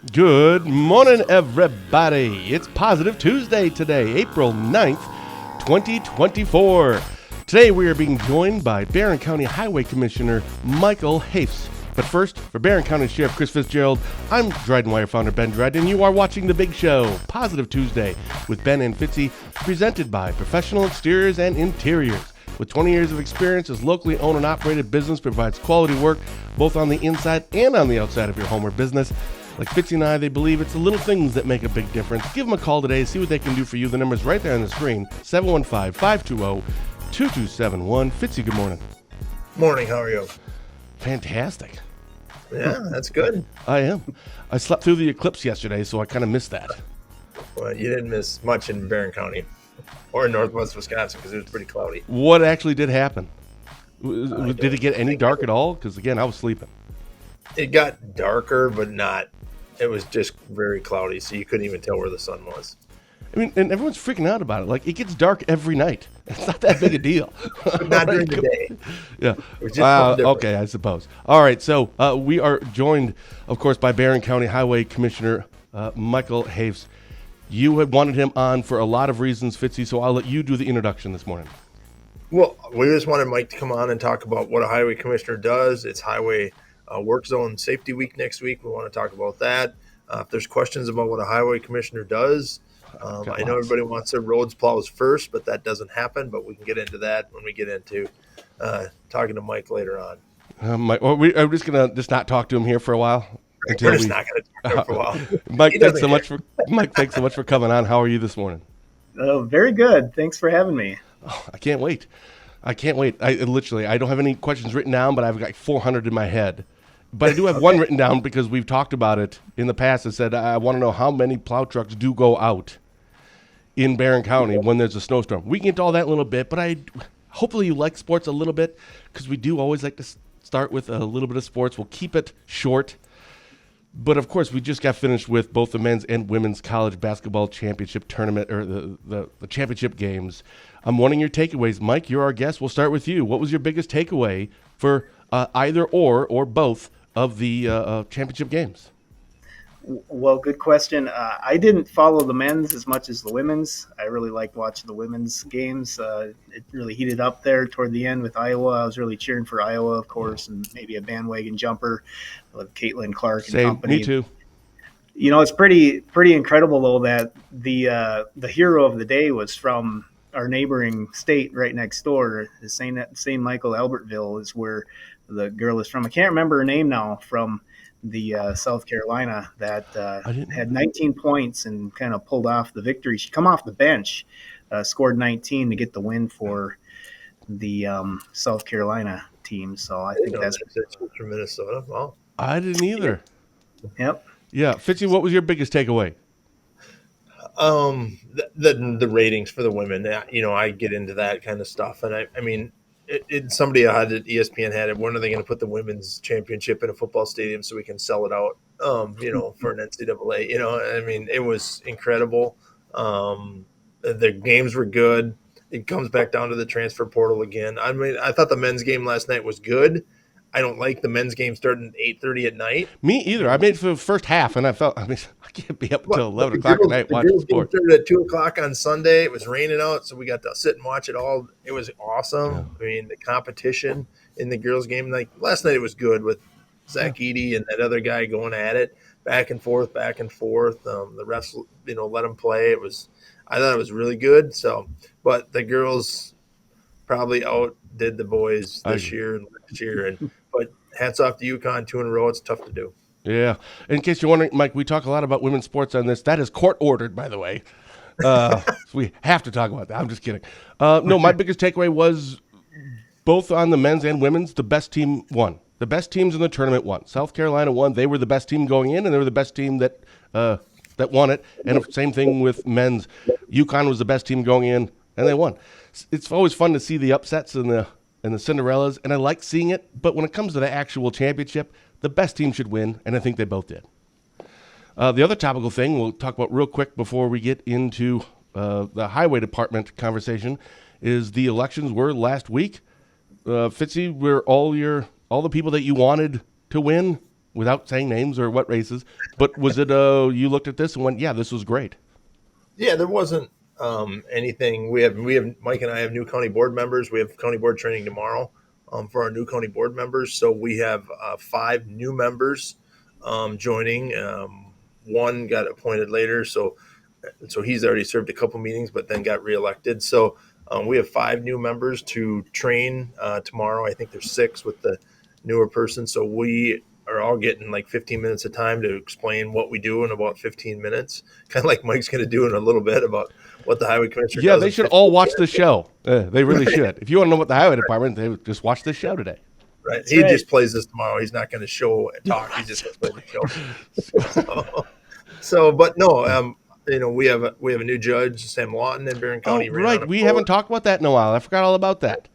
Good morning, everybody. It's Positive Tuesday today, April 9th, 2024. Today we are being joined by Barron County Highway Commissioner Michael Hoefs. But first, for Barron County Sheriff Chris Fitzgerald, I'm DrydenWire founder Ben Dryden, and you are watching The Big Show, Positive Tuesday, with Ben and Fitzy, presented by Professional Exteriors and Interiors. With 20 years of experience, this locally owned and operated business provides quality work both on the inside and on the outside of your home or business. Like Fitzy and I, they believe it's the little things that make a big difference. Give them a call today, see what they can do for you. The number's right there on the screen, 715-520-2271. Fitzy, good morning. Morning, how are you? Fantastic. Yeah, that's good. I am. I slept through the eclipse yesterday, so I kind of missed that. Well, you didn't miss much in Barron County or in northwest Wisconsin because it was pretty cloudy. What actually did happen? Did it get any dark at all? Because, again, I was sleeping. It got darker, but not. It was just very cloudy, so you couldn't even tell where the sun was. I mean, and everyone's freaking out about it. Like, it gets dark every night. It's not that big a deal. Not during the day. Yeah. Just okay, I suppose. All right, so we are joined, of course, by Barron County Highway Commissioner Michael Hoefs. You had wanted him on for a lot of reasons, Fitzy, so I'll let you do the introduction this morning. Well, we just wanted Mike to come on and talk about what a highway commissioner does. It's Highway Work Zone Safety Week next week. We want to talk about that. If there's questions about what a highway commissioner does, I know everybody wants their roads plows first, but that doesn't happen. But we can get into that when we get into talking to Mike later on. Mike, are we just going to not talk to him here for a while? We're just not going to talk to him for a while. Mike, thanks so much for coming on. How are you this morning? Very good. Thanks for having me. Oh, I can't wait. I don't have any questions written down, but I've got 400 in my head. But I do have one written down because we've talked about it in the past. It said, I want to know how many plow trucks do go out in Barron County when there's a snowstorm. We can get to all that in a little bit, but hopefully you like sports a little bit because we do always like to start with a little bit of sports. We'll keep it short. But, of course, we just got finished with both the men's and women's college basketball championship tournament, or the championship games. I'm wanting your takeaways. Mike, you're our guest. We'll start with you. What was your biggest takeaway for either or both of the championship games? Well, good question. I didn't follow the men's as much as the women's. I really liked watching the women's games. It really heated up there toward the end with Iowa. I was really cheering for Iowa, of course, and maybe a bandwagon jumper with Caitlin Clark and company. Me too. You know, it's pretty incredible though that the hero of the day was from our neighboring state right next door. The St. Michael, Albertville is where the girl is from. I can't remember her name now, from the South Carolina, that had 19 points and kind of pulled off the victory. She come off the bench, scored 19 to get the win for the South Carolina team. So I think that's from Minnesota. Wow. I didn't either. Yep. Yeah. Fitzy, what was your biggest takeaway? The ratings for the women. You know, I get into that kind of stuff. And I mean, somebody had it, ESPN had it. When are they going to put the women's championship in a football stadium so we can sell it out, for an NCAA? You know, I mean, it was incredible. The games were good. It comes back down to the transfer portal again. I mean, I thought the men's game last night was good. I don't like the men's game starting at 8:30 at night. Me either. I made it for the first half, and I can't be up until 11 o'clock at night watching sports. Started at 2 o'clock on Sunday. It was raining out, so we got to sit and watch it all. It was awesome. Yeah. I mean, the competition in the girls' game, like last night, it was good with Zach Eady and that other guy going at it, back and forth. The refs, let them play. I thought it was really good. So, but the girls probably outdid the boys this year and last year. But hats off to UConn, 2 in a row. It's tough to do. Yeah. In case you're wondering, Mike, we talk a lot about women's sports on this. That is court-ordered, by the way. So we have to talk about that. I'm just kidding. No, my biggest takeaway was both on the men's and women's, the best team won. The best teams in the tournament won. South Carolina won. They were the best team going in, and they were the best team that won it. And same thing with men's. UConn was the best team going in, and they won. It's always fun to see the upsets and the Cinderellas, and I like seeing it. But when it comes to the actual championship, the best team should win, and I think they both did. The other topical thing we'll talk about real quick before we get into the highway department conversation is the elections were last week. Fitzy, were all the people that you wanted to win without saying names or what races, but was it you looked at this and went, yeah, this was great? Yeah, there wasn't anything. We have Mike and I have new county board members. We have county board training tomorrow for our new county board members. So we have 5 new members joining. One got appointed later, so he's already served a couple meetings, but then got reelected. So we have 5 new members to train tomorrow. I think there's 6 with the newer person. So we are all getting like 15 minutes of time to explain what we do in about 15 minutes, kind of like Mike's going to do in a little bit about what the highway commissioner does. Yeah, they should all watch the show. They really should. If you want to know what the highway department, they would just watch this show today. Right. He just plays this tomorrow. He's not going to show and talk. He's just going to play the show. But no, we have a new judge, Sam Lawton in Barron County. Oh, right. We haven't talked about that in a while. I forgot all about that.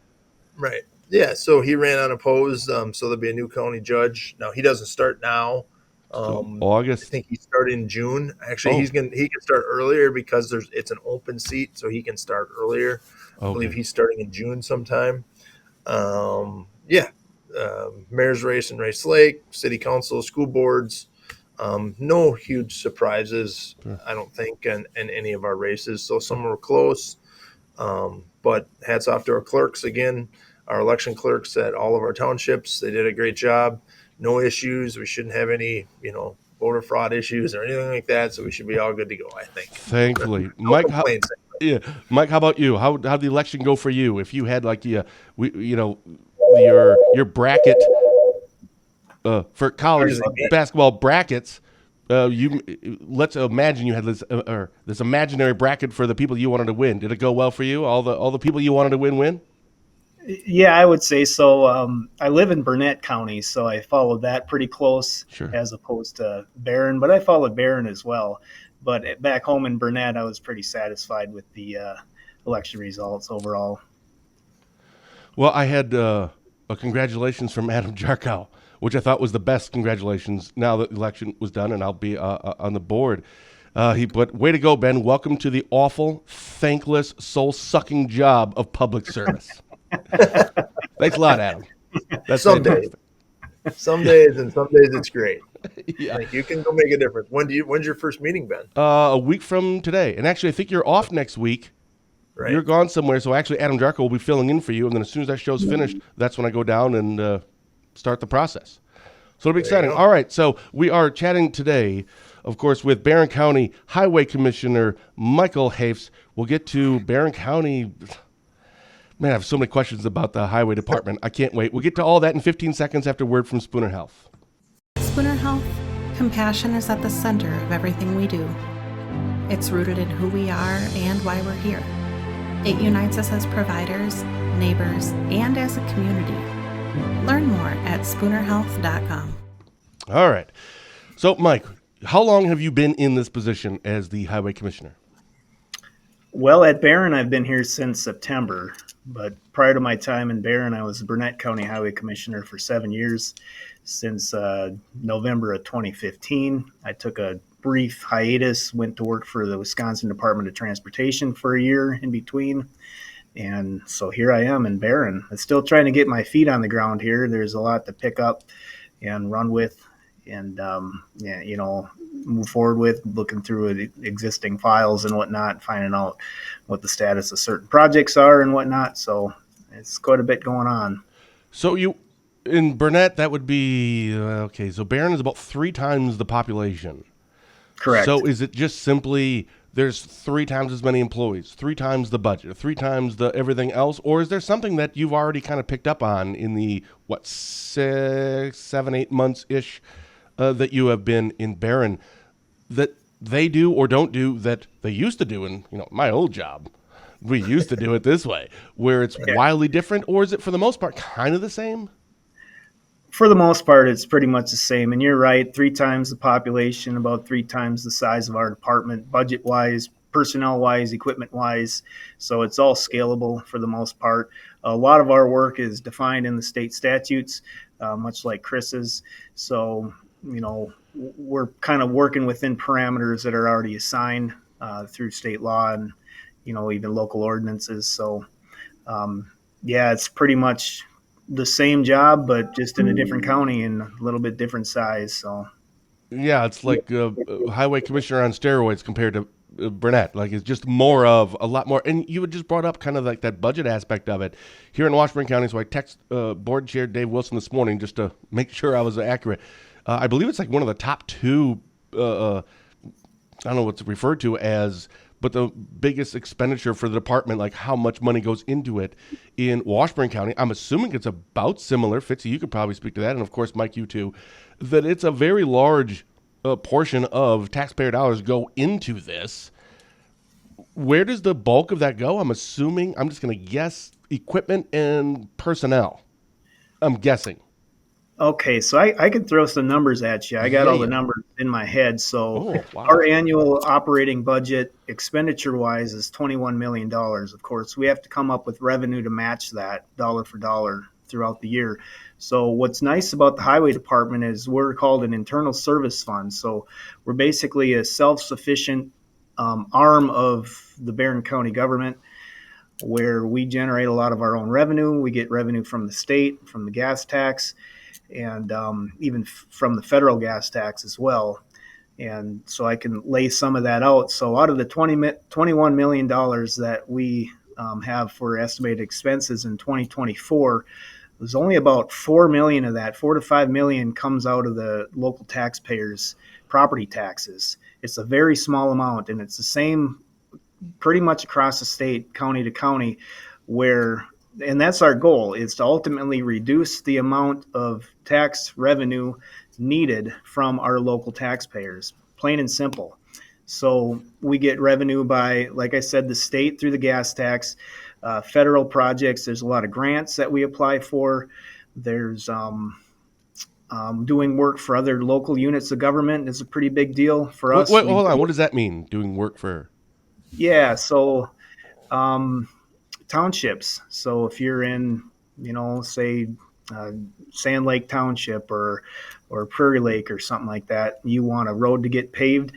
Right. Yeah. So he ran unopposed. So there'll be a new county judge. Now he doesn't start now. August. I think he started in June. Actually, he can start earlier because it's an open seat, so he can start earlier. Okay. I believe he's starting in June sometime. Mayor's race in Rice Lake, city council, school boards. No huge surprises, I don't think, in any of our races. So some were close, but hats off to our clerks again, our election clerks at all of our townships. They did a great job. No issues. We shouldn't have any, voter fraud issues or anything like that. So we should be all good to go, I think. Thankfully, No Mike. complaints. Mike, how about you? How'd the election go for you? If you had your bracket for college basketball brackets, let's imagine you had this imaginary bracket for the people you wanted to win. Did it go well for you? All the people you wanted to win? Yeah, I would say so. I live in Burnett County, so I followed that pretty close as opposed to Barron, but I followed Barron as well. But back home in Burnett, I was pretty satisfied with the election results overall. Well, I had a congratulations from Adam Jarkow, which I thought was the best congratulations now that the election was done, and I'll be on the board. But way to go, Ben. Welcome to the awful, thankless, soul-sucking job of public service. Thanks a lot, Adam. That's some days and some days it's great. Yeah. Like you can go make a difference. When's your first meeting, Ben? A week from today. And actually, I think you're off next week. Right. You're gone somewhere. So actually, Adam Jarko will be filling in for you. And then as soon as that show's finished, that's when I go down and start the process. So it'll be exciting. All right. So we are chatting today, of course, with Barron County Highway Commissioner Michael Hoefs. We'll get to Barron County. Man, I have so many questions about the highway department. I can't wait. We'll get to all that in 15 seconds after word from Spooner Health. Spooner Health, compassion is at the center of everything we do. It's rooted in who we are and why we're here. It unites us as providers, neighbors, and as a community. Learn more at spoonerhealth.com. All right. So, Mike, how long have you been in this position as the highway commissioner? Well, at Barron, I've been here since September. But prior to my time in Barron, I was Burnett County Highway Commissioner for 7 years. Since November of 2015, I took a brief hiatus, went to work for the Wisconsin Department of Transportation for a year in between. And so here I am in Barron. I'm still trying to get my feet on the ground here. There's a lot to pick up and run with and, move forward with, looking through existing files and whatnot, finding out what the status of certain projects are and whatnot. So it's quite a bit going on. So in Burnett, that would be, okay, so Barron is about 3 times the population. Correct. So is it just simply there's 3 times as many employees, 3 times the budget, 3 times the everything else? Or is there something that you've already kind of picked up on in the, 6, 7, 8 months-ish that you have been in Barron that they do or don't do that they used to do in, my old job? We used to do it this way, where it's wildly different, or is it for the most part kind of the same? For the most part, it's pretty much the same. And you're right, 3 times the population, about 3 times the size of our department, budget-wise, personnel-wise, equipment-wise. So it's all scalable for the most part. A lot of our work is defined in the state statutes, much like Chris's. So, we're kind of working within parameters that are already assigned through state law and, even local ordinances. So, it's pretty much the same job, but just in a different county and a little bit different size. So Yeah, it's like highway commissioner on steroids compared to Burnett. Like it's just more of a lot more. And you had just brought up kind of like that budget aspect of it here in Washburn County. So I text board chair Dave Wilson this morning just to make sure I was accurate. I believe it's like one of the top two. I don't know what's referred to as, but the biggest expenditure for the department, like how much money goes into it in Washburn County. I'm assuming it's about similar. Fitzy, you could probably speak to that. And of course, Mike, you too, that it's a very large portion of taxpayer dollars go into this. Where does the bulk of that go? I'm assuming, I'm just going to guess, equipment and personnel. I'm guessing. okay, so I could throw some numbers at you. I got all the numbers in my head. So our annual operating budget expenditure-wise is $21 million. Of course, we have to come up with revenue to match that dollar for dollar throughout the year. So what's nice about the highway department is we're called an internal service fund. So we're basically a self-sufficient arm of the Barron County government, where we generate a lot of our own revenue. We get revenue from the state, from the gas tax, and even from the federal gas tax as well. And so I can lay some of that out. So out of the $21 million that we have for estimated expenses in 2024, there's only about $4 million of that, $4 to $5 million comes out of the local taxpayers' property taxes. It's a very small amount, and it's the same pretty much across the state, county to county, and that's our goal, is to ultimately reduce the amount of tax revenue needed from our local taxpayers, plain and simple. So we get revenue by, like I said, the state through the gas tax, federal projects. There's a lot of grants that we apply for. There's doing work for other local units of government is a pretty big deal for us. Wait, hold on. What does that mean, doing work for? Yeah, so townships. So if you're in, say Sand Lake Township or Prairie Lake or something like that, you want a road to get paved,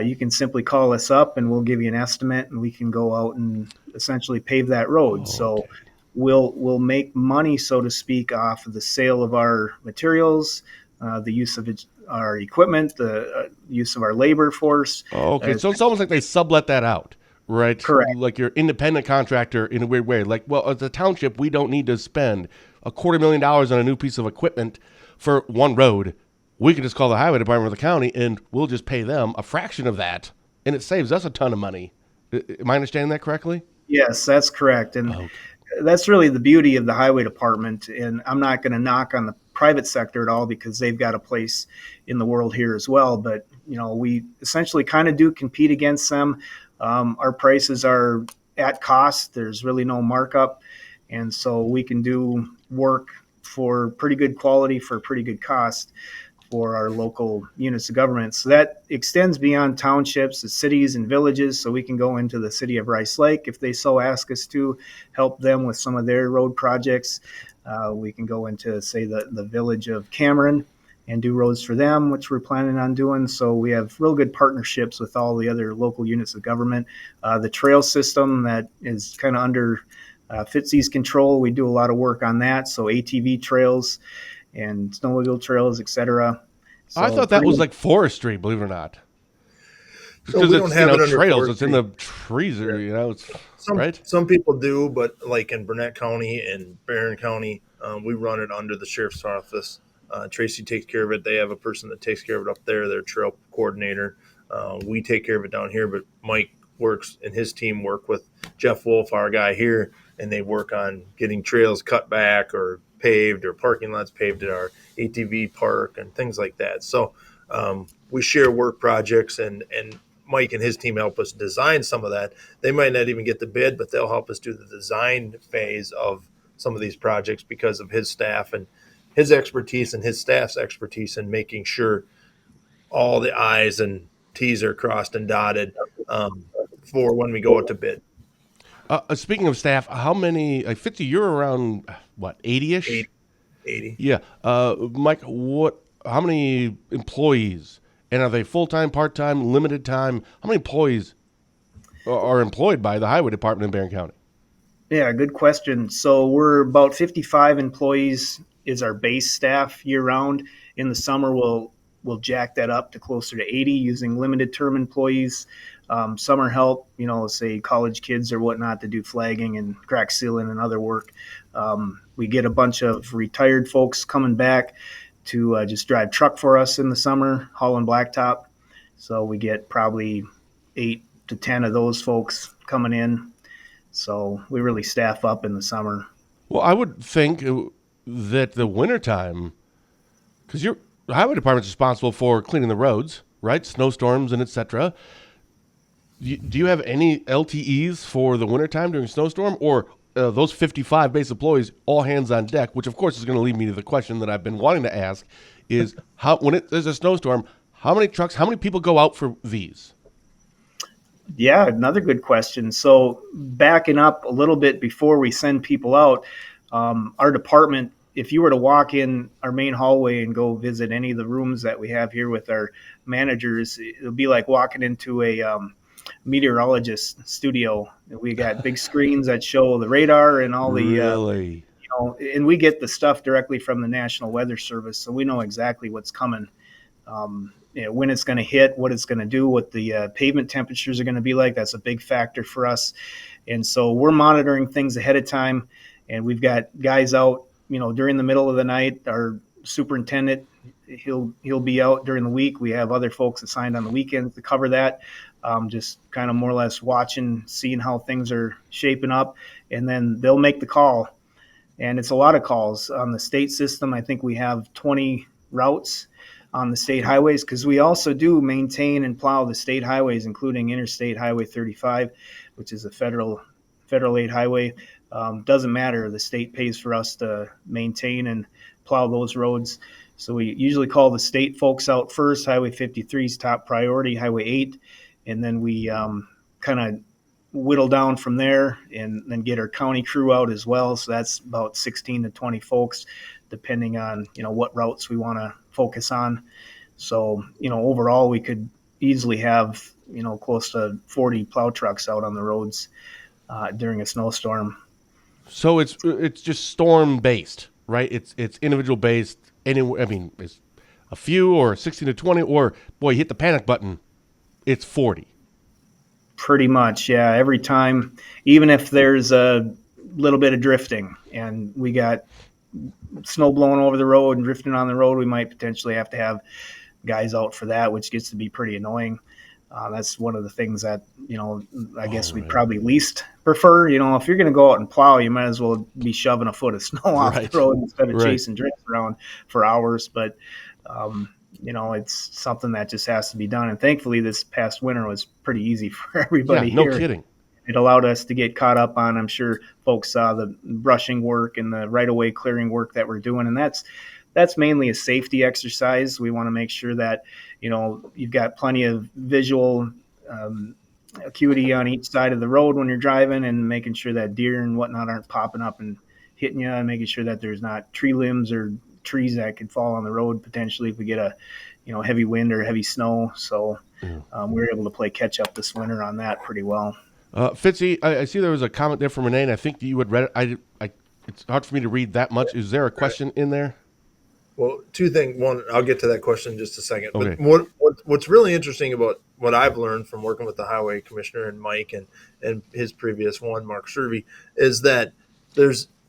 you can simply call us up and we'll give you an estimate, and we can go out and essentially pave that road. So we'll make money, so to speak, off of the sale of our materials, the use of our equipment, the use of our labor force. Oh, okay. So it's almost like they sublet that out, right? Correct. Like you're independent contractor in a weird way. Like, well, as a township, we don't need to spend $250,000 on a new piece of equipment for one road. We can just call the highway department of the county and we'll just pay them a fraction of that, and it saves us a ton of money. Am I understanding that correctly? Yes, that's correct. And that's really the beauty of the highway department. And I'm not going to knock on the private sector at all, because they've got a place in the world here as well. But, we essentially kind of do compete against them. Our prices are at cost. There's really no markup. And so we can do work for pretty good quality for a pretty good cost for our local units of government. So that extends beyond townships, the cities and villages. So we can go into the city of Rice Lake if they so ask us to, help them with some of their road projects. We can go into, say, the village of Cameron and do roads for them, which we're planning on doing. So we have real good partnerships with all the other local units of government. The trail system that is kind of under Fitzy's control, we do a lot of work on that. So ATV trails and snowmobile trails, etc. So I thought that was like forestry, believe it or not. So we don't have it under trails. forestry. It's in the trees, or it's right. Some people do, but like in Burnett County and Barron County, we run it under the sheriff's office. Tracy takes care of it. They have a person that takes care of it up there, their trail coordinator. We take care of it down here, but Mike works and his team work with Jeff Wolf, our guy here, and they work on getting trails cut back or paved, or parking lots paved at our ATV park and things like that. So we share work projects, and Mike and his team help us design some of that. They might not even get the bid, but they'll help us do the design phase of some of these projects because of his staff and his expertise and his staff's expertise in making sure all the I's and T's are crossed and dotted for when we go out to bid. Speaking of staff, how many, Fitzy, you're around, what, 80-ish? 80. Yeah. Mike, how many employees, and are they full-time, part-time, limited time? How many employees are employed by the highway department in Barron County? Yeah, good question. So we're about 55 employees is our base staff year round. In the summer, we'll jack that up to closer to 80 using limited term employees. Summer help, say college kids or whatnot to do flagging and crack sealing and other work. We get a bunch of retired folks coming back to just drive truck for us in the summer, hauling blacktop. So we get probably 8 to 10 of those folks coming in. So we really staff up in the summer. Well, I would think that the wintertime, because the highway department's responsible for cleaning the roads, right? Snowstorms and etc. Do you have any LTEs for the wintertime during a snowstorm, or those 55 base employees all hands on deck? Which, of course, is going to lead me to the question that I've been wanting to ask: is there's a snowstorm, how many trucks, how many people go out for these? Yeah, another good question. So backing up a little bit before we send people out, our department, if you were to walk in our main hallway and go visit any of the rooms that we have here with our managers, it'll be like walking into a meteorologist studio. We got big screens that show the radar and all the, really? And we get the stuff directly from the National Weather Service, so we know exactly what's coming. When it's going to hit, what it's going to do, what the pavement temperatures are going to be like. That's a big factor for us. And so we're monitoring things ahead of time. And we've got guys out, during the middle of the night. Our superintendent, he'll be out during the week. We have other folks assigned on the weekends to cover that. Just kind of more or less watching, seeing how things are shaping up. And then they'll make the call. And it's a lot of calls. On the state system, I think we have 20 routes on the state highways, because we also do maintain and plow the state highways, including Interstate Highway 35, which is a federal aid highway. Doesn't matter. The state pays for us to maintain and plow those roads. So we usually call the state folks out first. Highway 53 is top priority, Highway 8. And then we kind of whittle down from there and then get our county crew out as well. So that's about 16 to 20 folks, depending on, what routes we want to focus on. So, overall, we could easily have, close to 40 plow trucks out on the roads during a snowstorm. So it's just storm based, right? It's individual based. It's a few or 16 to 20, or boy, you hit the panic button, it's 40. Pretty much, yeah. Every time, even if there's a little bit of drifting and we got snow blowing over the road and drifting on the road, we might potentially have to have guys out for that, which gets to be pretty annoying. That's one of the things that, I guess we'd probably least prefer. If you're going to go out and plow, you might as well be shoving a foot of snow off the road instead of chasing drifts around for hours. But, it's something that just has to be done. And thankfully, this past winter was pretty easy for everybody here. No kidding. It allowed us to get caught up on, I'm sure folks saw the brushing work and the right-of-way clearing work that we're doing. And that's mainly a safety exercise. We want to make sure that, you've got plenty of visual acuity on each side of the road when you're driving, and making sure that deer and whatnot aren't popping up and hitting you, and making sure that there's not tree limbs or trees that could fall on the road potentially if we get a, heavy wind or heavy snow. So we were able to play catch up this winter on that pretty well. Fitzy, I see there was a comment there from Renee, and I think you had read it. It's hard for me to read that much. Is there a question in there? Well, two things. One, I'll get to that question in just a second. Okay. But what's really interesting about what I've learned from working with the highway commissioner and Mike and his previous one, Mark Servey, is that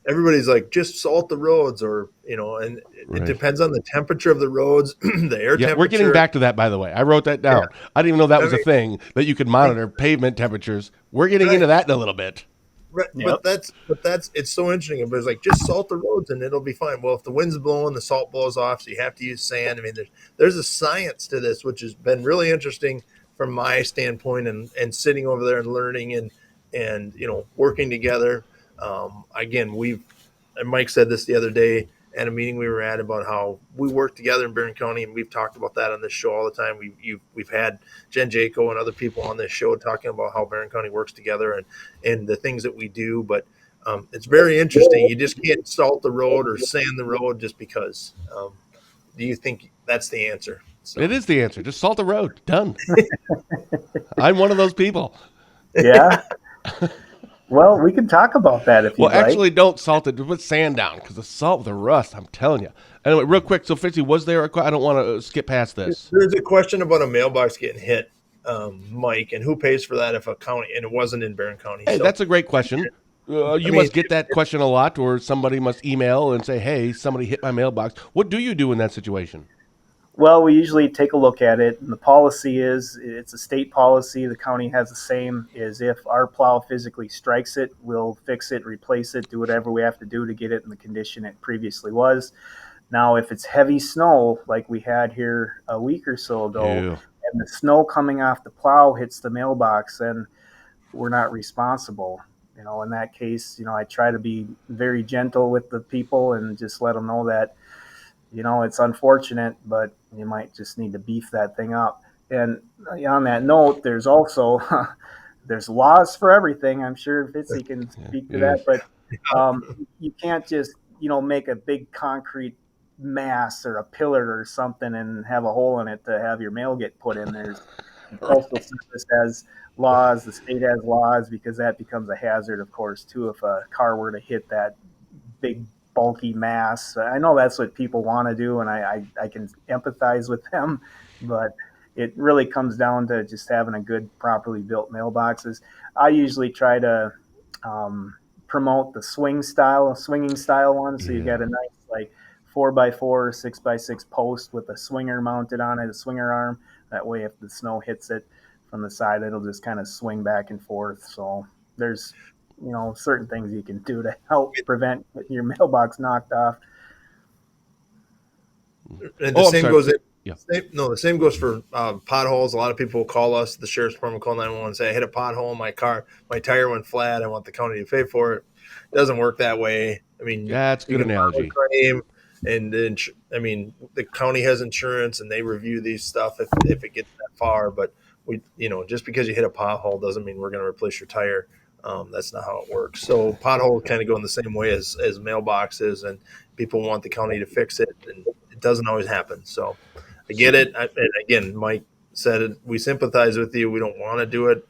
everybody's like, just salt the roads, or, and it depends on the temperature of the roads, the air temperature. We're getting back to that, by the way. I wrote that down. Yeah. I didn't even know that was a thing, that you could monitor pavement temperatures. We're getting into that in a little bit. Right. Yep. But that's it's so interesting. Everybody's like, just salt the roads and it'll be fine. Well, if the wind's blowing, the salt blows off, so you have to use sand. There's a science to this, which has been really interesting from my standpoint, and sitting over there and learning and working together. Again, and Mike said this the other day at a meeting we were at about how we work together in Barron County, and we've talked about that on this show all the time. We've had Jen Jaco and other people on this show talking about how Barron County works together and the things that we do. But it's very interesting. You just can't salt the road or sand the road just because. Do you think that's the answer? So. It is the answer. Just salt the road. Done. I'm one of those people. Yeah. Well, we can talk about that if Well, you'd like. actually, don't salt it. Put sand down because the salt with the rust. I'm telling you. Anyway, real quick. So, Fitzy, was there I don't want to skip past this. There's a question about a mailbox getting hit, Mike, and who pays for that if a county, and it wasn't in Barron County. Hey, So, that's a great question. You mean, must get that question a lot, or somebody must email and say, "Hey, somebody hit my mailbox." What do you do in that situation? Well, we usually take a look at it, and the policy is it's a state policy. The county has the same. Is if our plow physically strikes it, we'll fix it, replace it, do whatever we have to do to get it in the condition it previously was. Now, if it's heavy snow like we had here a week or so ago, Yeah. and the snow coming off the plow hits the mailbox, then we're not responsible. In that case, I try to be very gentle with the people and just let them know that it's unfortunate, but you might just need to beef that thing up. And on that note, there's also there's laws for everything. I'm sure Fitzy can speak to that, but you can't just make a big concrete mass or a pillar or something and have a hole in it to have your mail get put in. There's the postal service has laws, the state has laws, because that becomes a hazard, of course, too, if a car were to hit that big bulky mass. I know that's what people want to do, and I can empathize with them, but it really comes down to just having a good, properly built mailboxes. I usually try to promote the swinging style one. So you got a nice like 4x4, 6x6 post with a swinger mounted on it, a swinger arm. That way, if the snow hits it from the side, it'll just kind of swing back and forth. So there's certain things you can do to help prevent your mailbox knocked off. And the same goes in. Yeah. The same goes for potholes. A lot of people will call us, the sheriff's department, call 911 and say, I hit a pothole in my car. My tire went flat. I want the county to pay for it. It doesn't work that way. I mean, that's a good analogy. And then, the county has insurance and they review these stuff if it gets that far. But just because you hit a pothole doesn't mean we're going to replace your tire. That's not how it works. So potholes kind of go in the same way as mailboxes, and people want the county to fix it, and it doesn't always happen. So I get it. And again, Mike said it. We sympathize with you. We don't want to do it.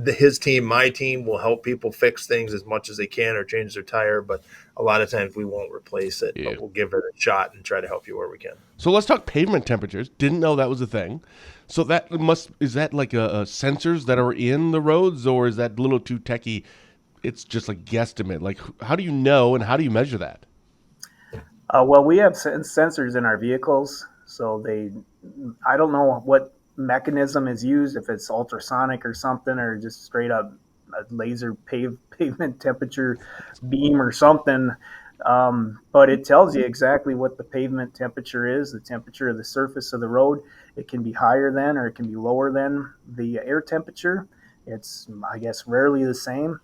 His team, my team, will help people fix things as much as they can or change their tire, but a lot of times we won't replace it, but we'll give it a shot and try to help you where we can. So let's talk pavement temperatures. Didn't know that was a thing. So is that like a sensors that are in the roads, or is that a little too techie? It's just like guesstimate. Like, how do you know and how do you measure that? Well, we have sensors in our vehicles, so I don't know what mechanism is used, if it's ultrasonic or something, or just straight up a laser pavement temperature beam or something. But it tells you exactly what the pavement temperature is, the temperature of the surface of the road. It can be higher than, or it can be lower than the air temperature. It's, I guess, rarely the same.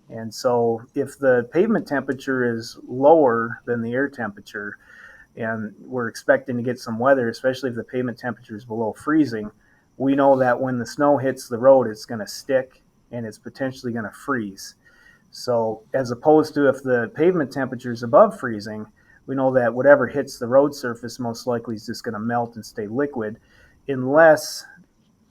And so if the pavement temperature is lower than the air temperature, and we're expecting to get some weather, especially if the pavement temperature is below freezing, we know that when the snow hits the road, it's going to stick and it's potentially going to freeze. So as opposed to if the pavement temperature is above freezing, we know that whatever hits the road surface most likely is just going to melt and stay liquid, unless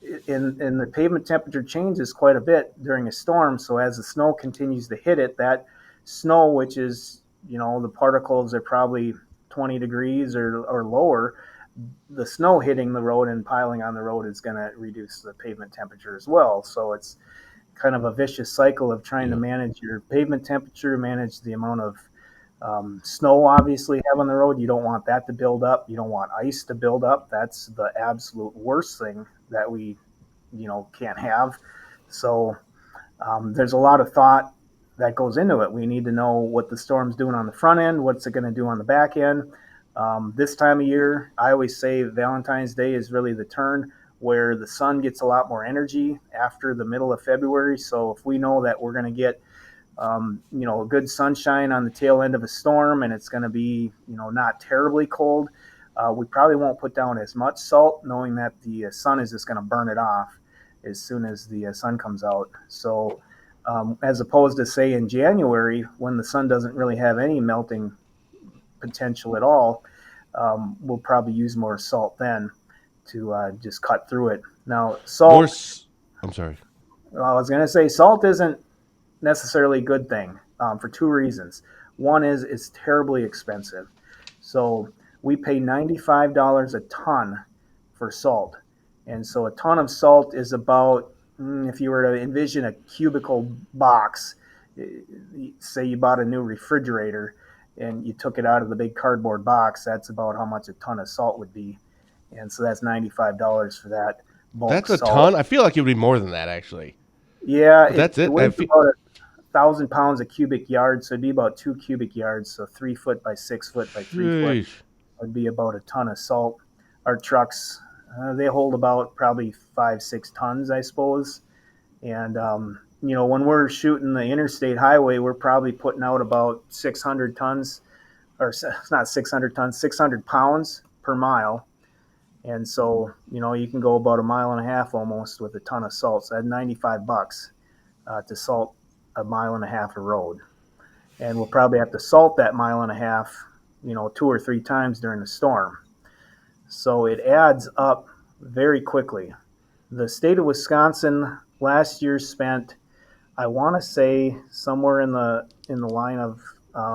the pavement temperature changes quite a bit during a storm. So as the snow continues to hit it, that snow, which is, the particles are probably 20 degrees or lower, the snow hitting the road and piling on the road is going to reduce the pavement temperature as well. So it's kind of a vicious cycle of trying to manage your pavement temperature, manage the amount of snow obviously have on the road. You don't want that to build up. You don't want ice to build up. That's the absolute worst thing that we can't have. So there's a lot of thought that goes into it. We need to know what the storm's doing on the front end, what's it going to do on the back end. This time of year, I always say Valentine's Day is really the turn where the sun gets a lot more energy after the middle of February. So if we know that we're going to get a good sunshine on the tail end of a storm, and it's going to be not terribly cold, we probably won't put down as much salt, knowing that the sun is just going to burn it off as soon as the sun comes out. So as opposed to, say, in January, when the sun doesn't really have any melting potential at all, we'll probably use more salt then to just cut through it. Now, salt... I'm sorry. Well, I was going to say salt isn't necessarily a good thing for two reasons. One is it's terribly expensive. So we pay $95 a ton for salt. And so a ton of salt is about, if you were to envision a cubicle box, say you bought a new refrigerator and you took it out of the big cardboard box, that's about how much a ton of salt would be. And so that's $95 for that bulk That's a salt. ton. I feel like it would be more than that, actually. Yeah, But that's it. It weighs about 1,000 pounds a cubic yard, so it'd be about 2 cubic yards. So 3 foot by 6 foot by 3 foot would be about a ton of salt. Our trucks, they hold about probably 5-6 tons, I suppose. And when we're shooting the interstate highway, we're probably putting out about 600 tons, or it's not 600 tons, 600 pounds per mile. And so, you can go about a mile and a half almost with a ton of salt. So that's $95 to salt a mile and a half of road. And we'll probably have to salt that mile and a half, 2 or 3 times during the storm. So it adds up very quickly. The state of Wisconsin last year spent, I want to say, somewhere in the line of, I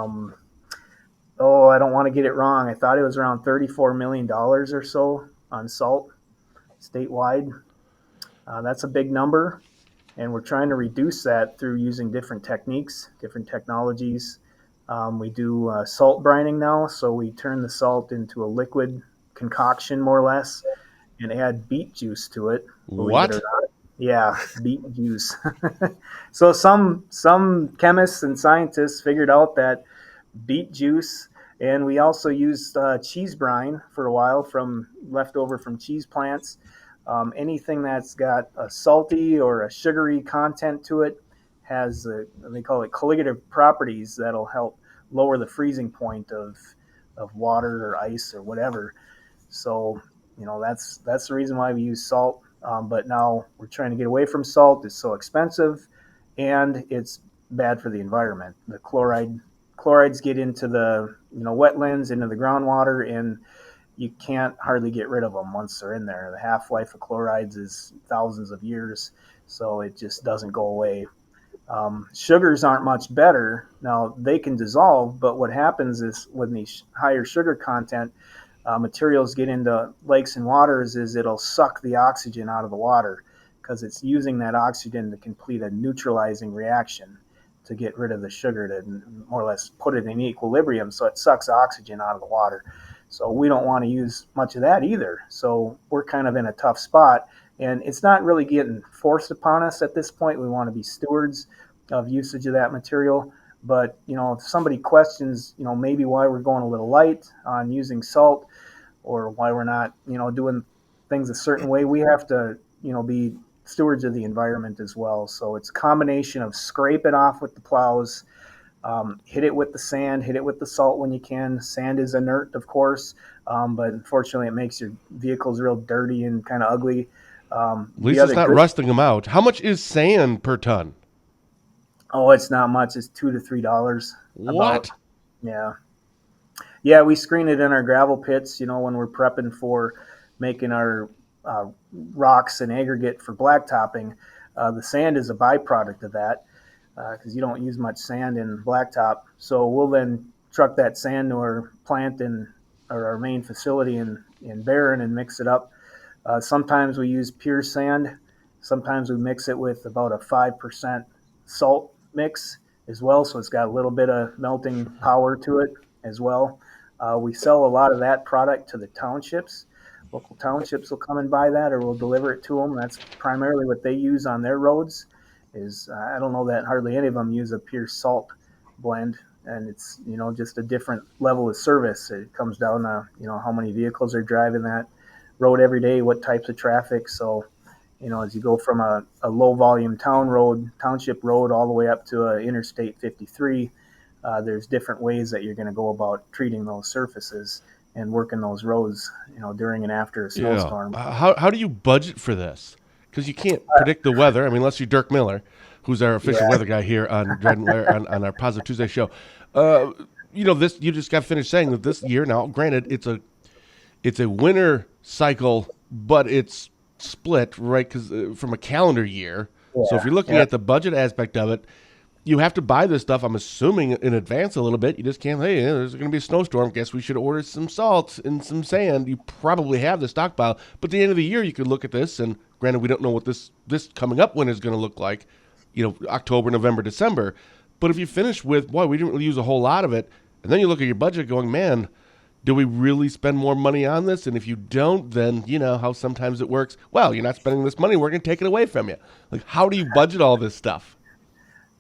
don't want to get it wrong. I thought it was around $34 million or so on salt statewide. That's a big number, and we're trying to reduce that through using different techniques, different technologies. We do salt brining now, so we turn the salt into a liquid concoction, more or less, and add beet juice to it. What? Yeah, beet juice. So some chemists and scientists figured out that beet juice, and we also used cheese brine for a while from leftover from cheese plants. Anything that's got a salty or a sugary content to it has they call it colligative properties that'll help lower the freezing point of water or ice or whatever. So that's the reason why we use salt. But now we're trying to get away from salt. It's so expensive, and it's bad for the environment. The chlorides get into the wetlands, into the groundwater, and you can't hardly get rid of them once they're in there. The half-life of chlorides is thousands of years, so it just doesn't go away. Sugars aren't much better. Now, they can dissolve, but what happens is when these higher sugar content materials get into lakes and waters is it'll suck the oxygen out of the water because it's using that oxygen to complete a neutralizing reaction to get rid of the sugar, to more or less put it in equilibrium, so it sucks oxygen out of the water. So we don't want to use much of that either. So we're kind of in a tough spot, and it's not really getting forced upon us at this point. We want to be stewards of usage of that material. But, if somebody questions, maybe why we're going a little light on using salt or why we're not, doing things a certain way, we have to, be stewards of the environment as well. So it's a combination of scrape it off with the plows, hit it with the sand, hit it with the salt when you can. Sand is inert, of course, but unfortunately it makes your vehicles real dirty and kind of ugly. At least it's not rusting them out. How much is sand per ton? Oh, it's not much. It's $2 to $3. What? Yeah, we screen it in our gravel pits, when we're prepping for making our rocks and aggregate for blacktopping. The sand is a byproduct of that because you don't use much sand in blacktop. So we'll then truck that sand to our plant or our main facility in Barron and mix it up. Sometimes we use pure sand. Sometimes we mix it with about a 5% salt mix as well, so it's got a little bit of melting power to it as well. We sell a lot of that product to the townships. Local townships will come and buy that, or we'll deliver it to them. That's primarily what they use on their roads. I don't know that hardly any of them use a pure salt blend, and it's just a different level of service. It comes down to how many vehicles are driving that road every day, what types of traffic. So as you go from a low volume township road, all the way up to Interstate 53, there's different ways that you're going to go about treating those surfaces and working those roads, during and after a snowstorm. Yeah. How do you budget for this? Because you can't predict the weather. I mean, unless you're Dirk Miller, who's our official weather guy here on DrydenWire on our Positive Tuesday show. This you just got finished saying that this year. Now, granted, it's a winter cycle, but it's split, right? Because from a calendar year. Yeah. So if you're looking at the budget aspect of it, you have to buy this stuff, I'm assuming, in advance a little bit. You just can't, hey, there's going to be a snowstorm. Guess we should order some salt and some sand. You probably have the stockpile. But at the end of the year, you could look at this, and granted, we don't know what this coming up winter is going to look like, October, November, December. But if you finish with, boy, we didn't really use a whole lot of it, and then you look at your budget going, man, do we really spend more money on this? And if you don't, then you know how sometimes it works. Well, you're not spending this money. We're going to take it away from you. Like, how do you budget all this stuff?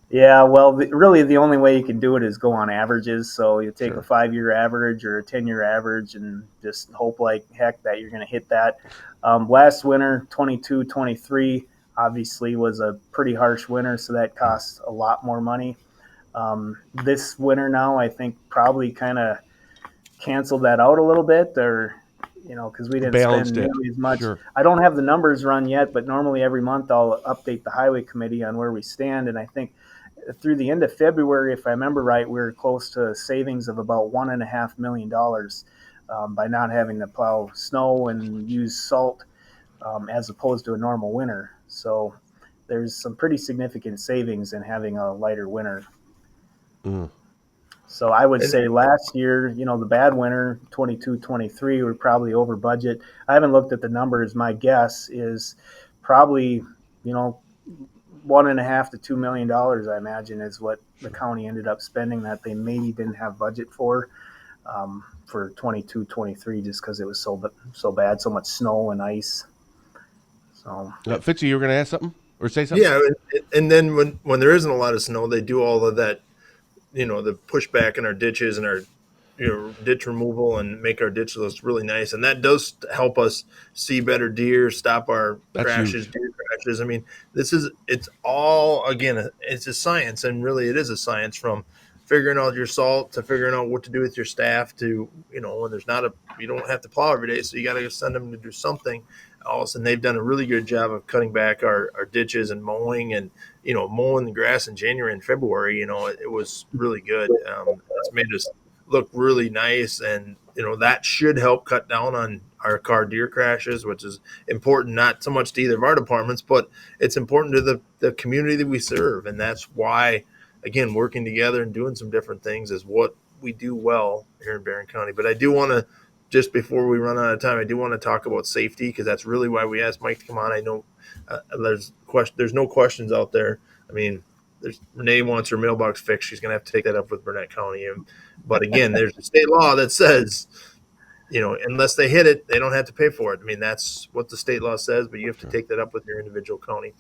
Yeah, well, really the only way you can do it is go on averages. So you take a 5-year average or a 10-year average and just hope like heck that you're going to hit that. Last winter, 22-23, obviously was a pretty harsh winter, so that costs a lot more money. This winter now, I think probably kind of canceled that out a little bit, or because we didn't spend nearly as much. Sure. I don't have the numbers run yet, but normally every month I'll update the highway committee on where we stand, and I think through the end of February, if I remember right, we were close to savings of about $1.5 million by not having to plow snow and use salt as opposed to a normal winter. So there's some pretty significant savings in having a lighter winter. So I would say last year, the bad winter, 22-23, we're probably over budget. I haven't looked at the numbers. My guess is probably, $1.5 to $2 million, I imagine, is what the county ended up spending that they maybe didn't have budget for 22-23, just because it was so bad, so much snow and ice. So, Fitzy, you were going to ask something or say something? Yeah, and then when there isn't a lot of snow, they do all of that, the pushback in our ditches and our ditch removal and make our ditch list really nice, and that does help us see better deer, stop our crashes, deer crashes. I mean, it's all, again, it's a science, and really it is a science, from figuring out your salt to figuring out what to do with your staff to when there's you don't have to plow every day, so you got to send them to do something else. And they've done a really good job of cutting back our ditches and mowing, and mowing the grass in January and February. It was really good. It's made us look really nice, and that should help cut down on our car deer crashes, which is important, not so much to either of our departments, but it's important to the community that we serve. And that's why, again, working together and doing some different things is what we do well here in Barron County. But I do want to, just before we run out of time, I do want to talk about safety, because that's really why we asked Mike to come on. I know there's no questions out there. I mean, Renee wants her mailbox fixed. She's going to have to take that up with Burnett County. But again, there's a state law that says, unless they hit it, they don't have to pay for it. I mean, that's what the state law says, but you have to take that up with your individual county.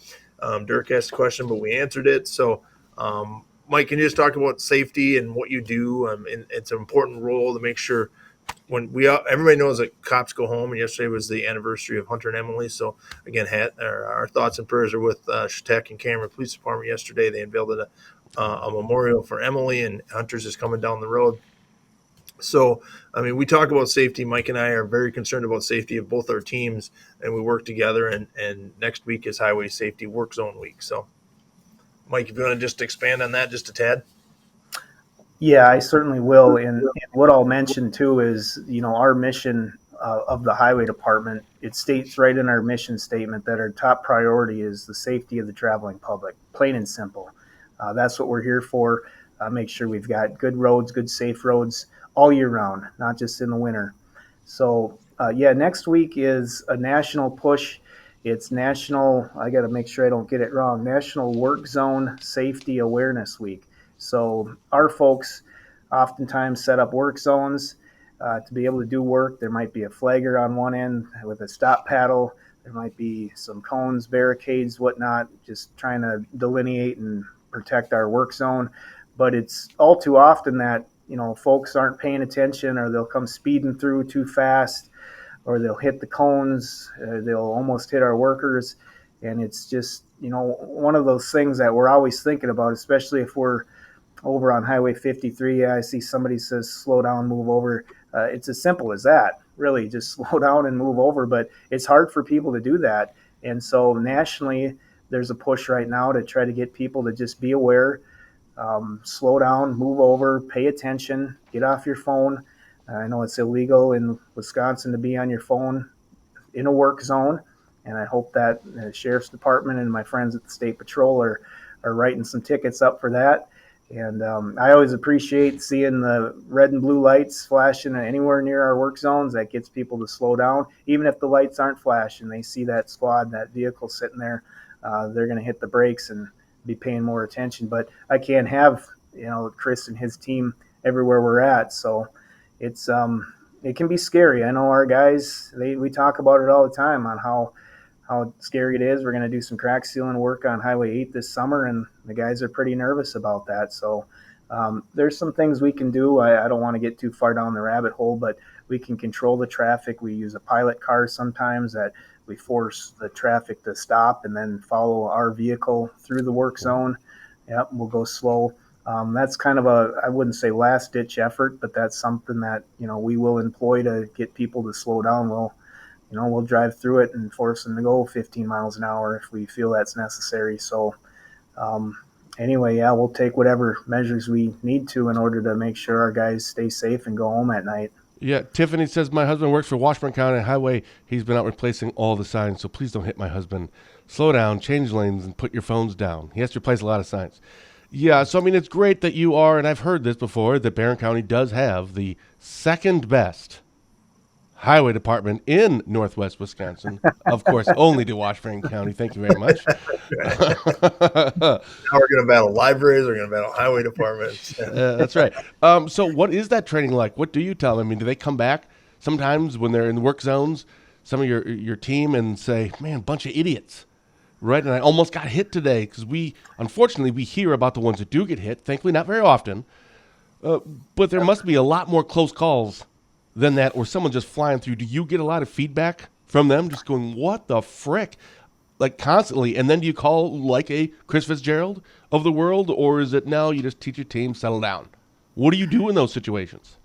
Dirk asked a question, but we answered it. So, Mike, can you just talk about safety and what you do? And it's an important role to make sure everybody knows that cops go home, and yesterday was the anniversary of Hunter and Emily. So again, our thoughts and prayers are with Chautauqua and Cameron Police Department. Yesterday, they unveiled a memorial for Emily, and Hunter's is coming down the road. So, I mean, we talk about safety. Mike and I are very concerned about safety of both our teams, and we work together. And next week is Highway Safety Work Zone Week. So, Mike, if you want to just expand on that just a tad. Yeah, I certainly will. And what I'll mention too is, our mission of the highway department, it states right in our mission statement that our top priority is the safety of the traveling public, plain and simple. That's what we're here for. Make sure we've got good roads, good safe roads all year round, not just in the winter. So next week is a national push. It's national, I got to make sure I don't get it wrong, National Work Zone Safety Awareness Week. So our folks oftentimes set up work zones to be able to do work. There might be a flagger on one end with a stop paddle. There might be some cones, barricades, whatnot, just trying to delineate and protect our work zone. But it's all too often that, folks aren't paying attention, or they'll come speeding through too fast, or they'll hit the cones, they'll almost hit our workers. And it's just, one of those things that we're always thinking about, especially if we're over on Highway 53. I see somebody says, slow down, move over. It's as simple as that, really, just slow down and move over. But it's hard for people to do that. And so nationally, there's a push right now to try to get people to just be aware, slow down, move over, pay attention, get off your phone. I know it's illegal in Wisconsin to be on your phone in a work zone. And I hope that the Sheriff's Department and my friends at the State Patrol are are writing some tickets up for that. And I always appreciate seeing the red and blue lights flashing anywhere near our work zones. That gets people to slow down. Even if the lights aren't flashing, they see that squad, that vehicle sitting there, they're going to hit the brakes and be paying more attention. But I can't have, Chris and his team everywhere we're at. So it's it can be scary. I know our guys, we talk about it all the time on how scary it is. We're going to do some crack sealing work on Highway 8 this summer, and the guys are pretty nervous about that. So there's some things we can do. I don't want to get too far down the rabbit hole, but we can control the traffic. We use a pilot car sometimes that we force the traffic to stop and then follow our vehicle through the work zone. Yep, we'll go slow. That's kind of I wouldn't say last ditch effort, but that's something that, we will employ to get people to slow down. We'll drive through it and force them to go 15 miles an hour if we feel that's necessary. So anyway, we'll take whatever measures we need to in order to make sure our guys stay safe and go home at night. Yeah, Tiffany says, my husband works for Washburn County Highway. He's been out replacing all the signs, so please don't hit my husband. Slow down, change lanes, and put your phones down. He has to replace a lot of signs. Yeah, so, it's great that you are, and I've heard this before, that Barron County does have the second best highway department in Northwest Wisconsin. Of course, only to Washburn County. Thank you very much. Now we're going to battle libraries. We're going to battle highway departments. That's right. So what is that training like? What do you tell them? Do they come back sometimes when they're in the work zones, some of your team, and say, man, bunch of idiots, right? And I almost got hit today, because unfortunately, we hear about the ones that do get hit. Thankfully, not very often. But there must be a lot more close calls than that, or someone just flying through. Do you get a lot of feedback from them just going, what the frick, like constantly? And then do you call like a Chris Fitzgerald of the world, or is it now you just teach your team, settle down? What do you do in those situations?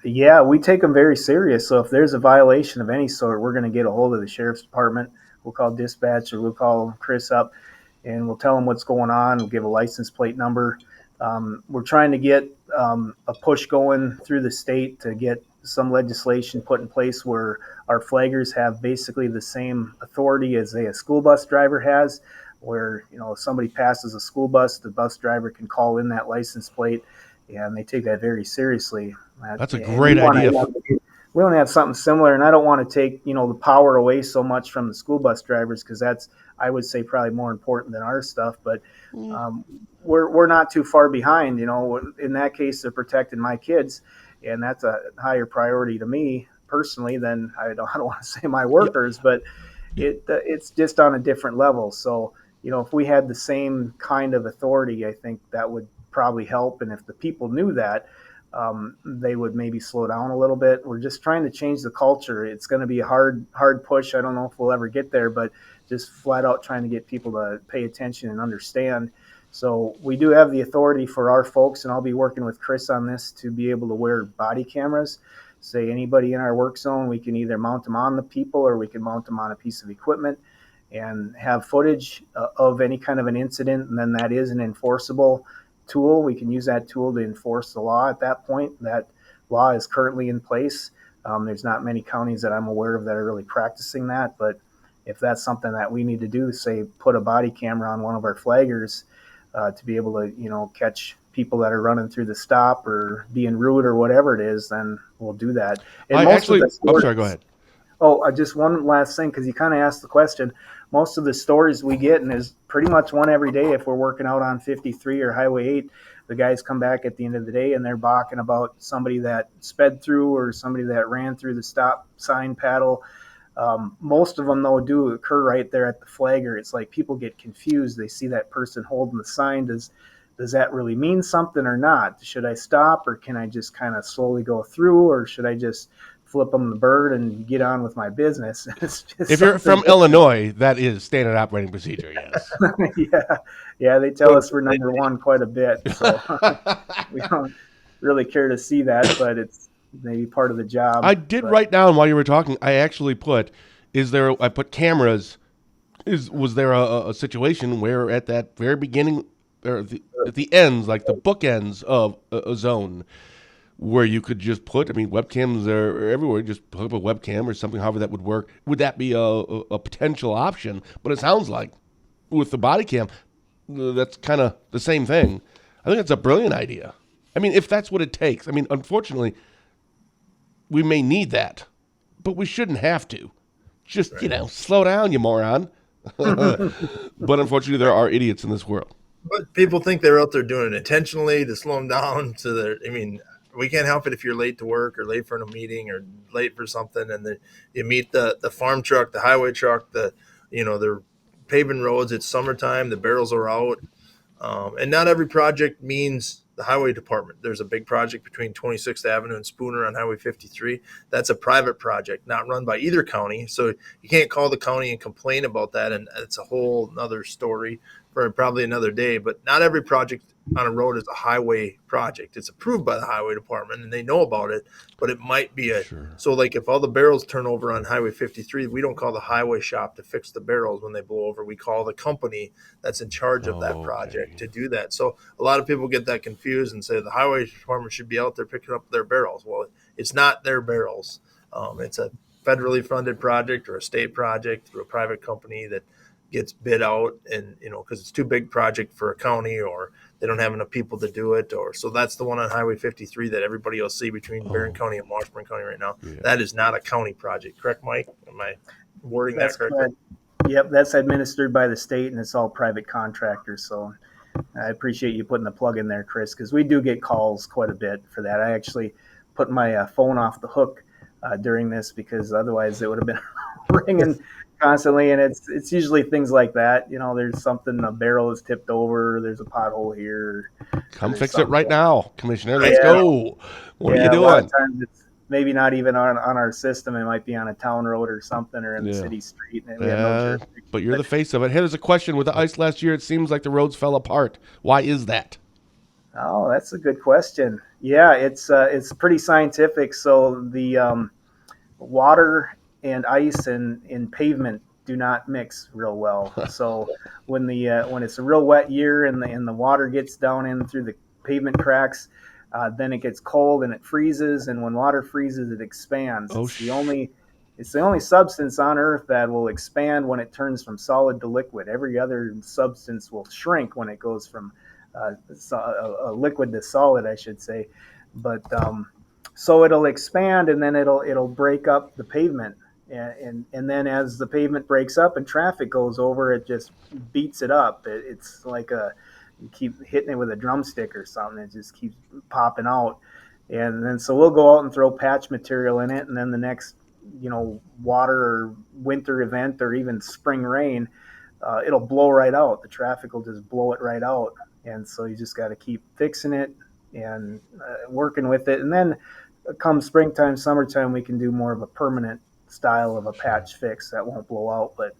Yeah, we take them very serious. So if there's a violation of any sort, we're going to get a hold of the sheriff's department. We'll call dispatch, or we'll call Chris up, and we'll tell them what's going on. We'll give a license plate number. We're trying to get a push going through the state to get some legislation put in place where our flaggers have basically the same authority as a school bus driver has, where, if somebody passes a school bus, the bus driver can call in that license plate, and they take that very seriously. That's a great idea. We want to have something similar, and I don't want to take, the power away so much from the school bus drivers, because that's, I would say, probably more important than our stuff. But we're not too far behind. In that case, they're protecting my kids, and that's a higher priority to me personally than I don't want to say my workers, but it's just on a different level. So, if we had the same kind of authority, I think that would probably help. And if the people knew that, they would maybe slow down a little bit. We're just trying to change the culture. It's going to be a hard push. I don't know if we'll ever get there, but just flat out trying to get people to pay attention and understand. So we do have the authority for our folks, and I'll be working with Chris on this to be able to wear body cameras. Say anybody in our work zone, we can either mount them on the people, or we can mount them on a piece of equipment and have footage of any kind of an incident. And then that is an enforceable tool. We can use that tool to enforce the law at that point. That law is currently in place. There's not many counties that I'm aware of that are really practicing that, but if that's something that we need to do, say put a body camera on one of our flaggers to be able to, catch people that are running through the stop or being rude or whatever it is, then we'll do that. And I'm sorry, go ahead. Oh, just one last thing, because you kind of asked the question. Most of the stories we get, and there's pretty much one every day, if we're working out on 53 or Highway 8, the guys come back at the end of the day and they're balking about somebody that sped through or somebody that ran through the stop sign paddle. Most of them, though, do occur right there at the flagger. It's like people get confused. They see that person holding the sign. Does that really mean something or not? Should I stop, or can I just kind of slowly go through, or should I just flip them the bird and get on with my business? If you're from Illinois, that is standard operating procedure, yes. Yeah, they tell us we're number one quite a bit, so we don't really care to see that, but it's maybe part of the job. I did write down while you were talking, I actually put cameras. Was there a situation where at that very beginning, or at the ends, like the bookends of a zone, where you could just put, webcams are everywhere, just put up a webcam or something, however that would work. Would that be a potential option? But it sounds like with the body cam, that's kind of the same thing. I think it's a brilliant idea. I mean, if that's what it takes. I mean, unfortunately, we may need that, but we shouldn't have to. Just, slow down, you moron. But unfortunately, there are idiots in this world. But people think they're out there doing it intentionally to slow them down. We can't help it if you're late to work or late for a meeting or late for something, and then you meet the farm truck, the highway truck, they're paving roads. It's summertime. The barrels are out. And not every project means the highway department. There's a big project between 26th Avenue and Spooner on Highway 53. That's a private project, not run by either county. So you can't call the county and complain about that. And it's a whole other story for probably another day. But not every project on a road is a highway project. It's approved by the highway department and they know about it, but it might be so like if all the barrels turn over on Highway 53, we don't call the highway shop to fix the barrels when they blow over. We call the company that's in charge of that project to do that. So a lot of people get that confused and say the highway department should be out there picking up their barrels. Well, it's not their barrels. It's a federally funded project or a state project through a private company that gets bid out, and because it's too big project for a county or they don't have enough people to do it, or so that's the one on Highway 53 that everybody will see between Barron County and Washburn County right now. Yeah. That is not a county project, correct, Mike? Am I wording that correctly? Yep, that's administered by the state and it's all private contractors. So I appreciate you putting the plug in there, Chris, because we do get calls quite a bit for that. I actually put my phone off the hook during this because otherwise it would have been ringing constantly, and it's usually things like that. There's something, a barrel is tipped over, there's a pothole here. Come fix it right now, Commissioner. Let's go. What are you doing? A lot of times it's maybe not even on our system. It might be on a town road or something, or in the city street. And we have no jurisdiction. But you're the face of it. Hey, there's a question. With the ice last year, it seems like the roads fell apart. Why is that? Oh, that's a good question. Yeah, it's pretty scientific. So the water and ice and pavement do not mix real well. So when it's a real wet year and the water gets down in through the pavement cracks, then it gets cold and it freezes. And when water freezes, it expands. It's the only substance on Earth that will expand when it turns from solid to liquid. Every other substance will shrink when it goes from a liquid to solid, I should say. But so it'll expand and then it'll break up the pavement. And then as the pavement breaks up and traffic goes over, it just beats it up. It's like you keep hitting it with a drumstick or something. It just keeps popping out. And then so we'll go out and throw patch material in it. And then the next, water or winter event or even spring rain, it'll blow right out. The traffic will just blow it right out. And so you just got to keep fixing it and working with it. And then come springtime, summertime, we can do more of a permanent style of a patch fix that won't blow out. But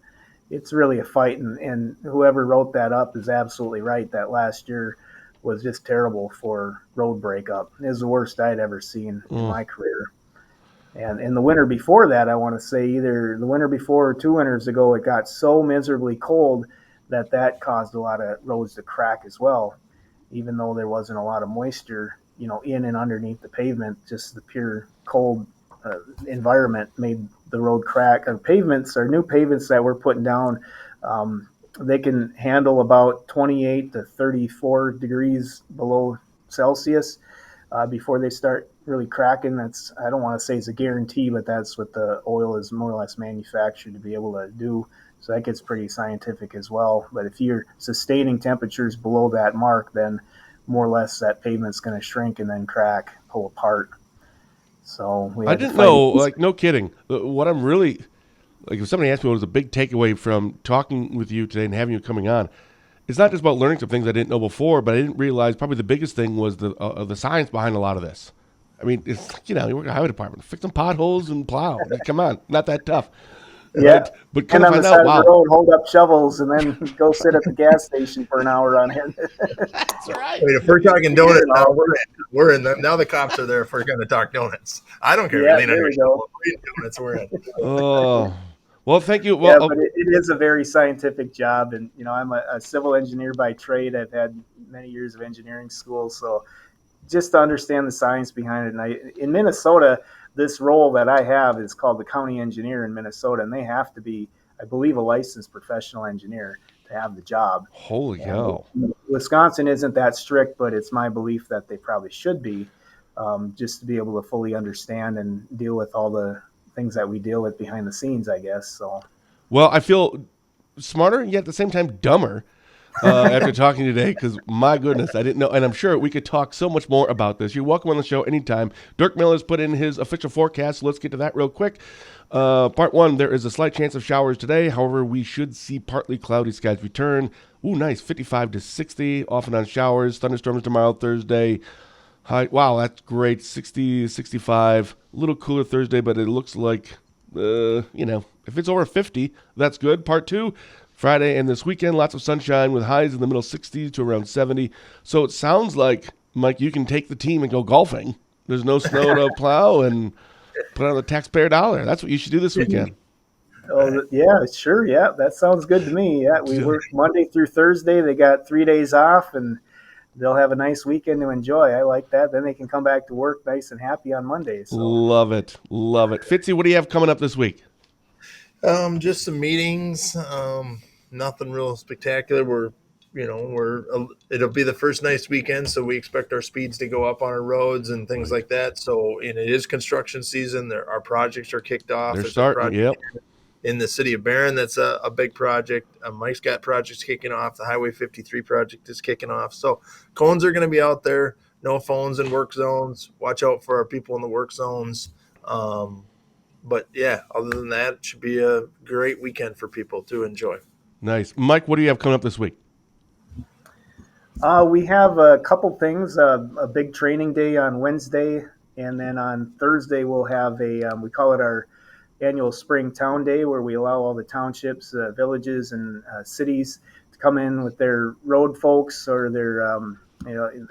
it's really a fight, and whoever wrote that up is absolutely right. That last year was just terrible for road breakup. It was the worst I'd ever seen in my career. And in the winter before that, I want to say either the winter before or 2 winters ago, it got so miserably cold that caused a lot of roads to crack as well, even though there wasn't a lot of moisture, in and underneath the pavement. Just the pure cold environment made the road crack. Our pavements, our new pavements that we're putting down, they can handle about 28 to 34 degrees below Celsius before they start really cracking. I don't want to say it's a guarantee, but that's what the oil is more or less manufactured to be able to do. So that gets pretty scientific as well. But if you're sustaining temperatures below that mark, then more or less that pavement's going to shrink and then crack, pull apart. So I didn't know, no kidding. What I'm really, if somebody asked me what was a big takeaway from talking with you today and having you coming on, it's not just about learning some things I didn't know before, but I didn't realize probably the biggest thing was the science behind a lot of this. I mean, it's you work at a highway department, fix some potholes and plow. Come on, not that tough. Yeah, right? But come and on to the find side out, of the road, hold up shovels, and then go sit at the gas station for an hour on it. That's right. Wait, if we're talking donuts now, we're in. Now the cops are there if we're going to talk donuts. I don't care. Yeah, there we go. Donuts, we're in. Oh, well, thank you. Well, but it is a very scientific job, and I'm a civil engineer by trade. I've had many years of engineering school, so just to understand the science behind it. And in Minnesota, this role that I have is called the county engineer in Minnesota, and they have to be I believe, a licensed professional engineer to have the job. Holy cow. Wisconsin isn't that strict, but it's my belief that they probably should be, just to be able to fully understand and deal with all the things that we deal with behind the scenes, I guess. So, Well, I feel smarter, yet at the same time dumber after talking today, because my goodness, I didn't know. And I'm sure we could talk so much more about this. You're welcome on the show anytime. Dirk Miller's put in his official forecast. So let's get to that real quick. Part 1, there is a slight chance of showers today. However, we should see partly cloudy skies return. Ooh, nice. 55 to 60, off and on showers. Thunderstorms tomorrow, Thursday. High, wow, that's great. 60, 65. A little cooler Thursday, but it looks like, if it's over 50, that's good. Part 2, Friday and this weekend, lots of sunshine with highs in the middle 60s to around 70. So it sounds like, Mike, you can take the team and go golfing. There's no snow to plow and put on the taxpayer dollar. That's what you should do this weekend. oh yeah, sure, yeah, that sounds good to me. Yeah, we work Monday through Thursday. They got 3 days off, and they'll have a nice weekend to enjoy. I like that. Then they can come back to work nice and happy on Monday. So. Love it. Love it. Fitzy, what do you have coming up this week? Just some meetings. Nothing real spectacular. It'll be the first nice weekend, so we expect our speeds to go up on our roads and things like that. So, and it is construction season. Our projects are kicked off. They're starting. Yep. In the city of Barron, that's a big project. Mike's got projects kicking off. The Highway 53 project is kicking off. So cones are going to be out there. No phones in work zones. Watch out for our people in the work zones. But yeah, other than that, it should be a great weekend for people to enjoy. Nice. Mike, what do you have coming up this week? We have a couple things, a big training day on Wednesday, and then on Thursday we'll have we call it our annual Spring Town Day, where we allow all the townships, villages, and cities to come in with their road folks or their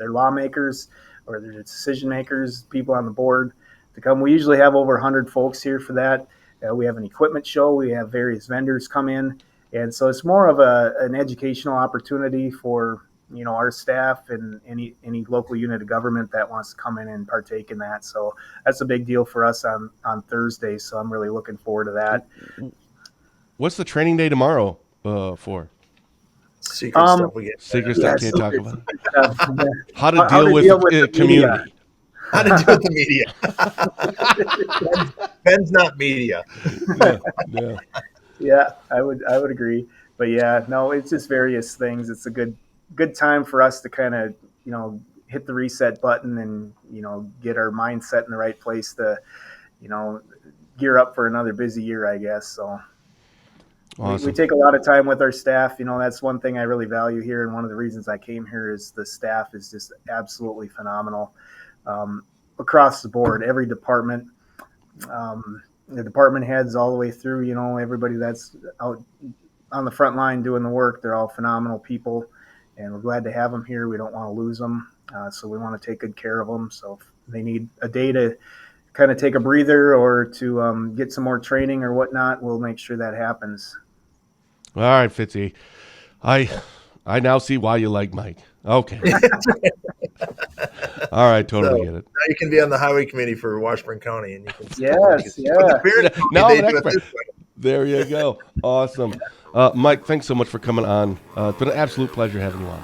lawmakers or their decision makers, people on the board to come. We usually have over 100 folks here for that. We have an equipment show. We have various vendors come in, and so it's more of an educational opportunity for our staff and any local unit of government that wants to come in and partake in that. So that's a big deal for us on Thursday. So I'm really looking forward to that. What's the training day tomorrow for? Secret stuff we get. Secret stuff can't talk about. How to deal with community. How to deal with the media. Ben's not media. Yeah, I would agree. But yeah, no, it's just various things. It's a good time for us to kind of, hit the reset button and, get our mindset in the right place to, gear up for another busy year, I guess. So awesome. We take a lot of time with our staff. That's one thing I really value here. And one of the reasons I came here is the staff is just absolutely phenomenal across the board, every department, the department heads all the way through, everybody that's out on the front line doing the work. They're all phenomenal people. And we're glad to have them here. We don't want to lose them, so we want to take good care of them. So if they need a day to kind of take a breather or to get some more training or whatnot, we'll make sure that happens. All right, Fitzy. I now see why you like Mike. Okay. All right, totally get it. Now you can be on the highway committee for Washburn County, and you can There you go. Awesome. Mike, thanks so much for coming on. It's been an absolute pleasure having you on.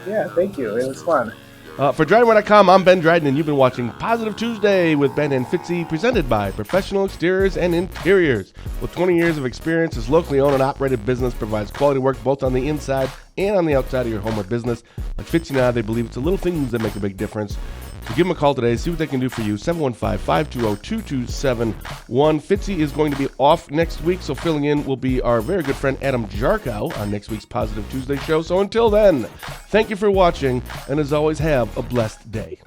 Yeah, thank you. It was fun. For DrydenWire.com, I'm Ben Dryden, and you've been watching Positive Tuesday with Ben and Fitzy, presented by Professional Exteriors and Interiors. With 20 years of experience, this locally owned and operated business provides quality work both on the inside and on the outside of your home or business. Like Fitzy and I, they believe it's the little things that make a big difference. So give them a call today, see what they can do for you, 715-520-2271. Fitzy is going to be off next week, so filling in will be our very good friend Adam Jarkow on next week's Positive Tuesday show. So until then, thank you for watching, and as always, have a blessed day.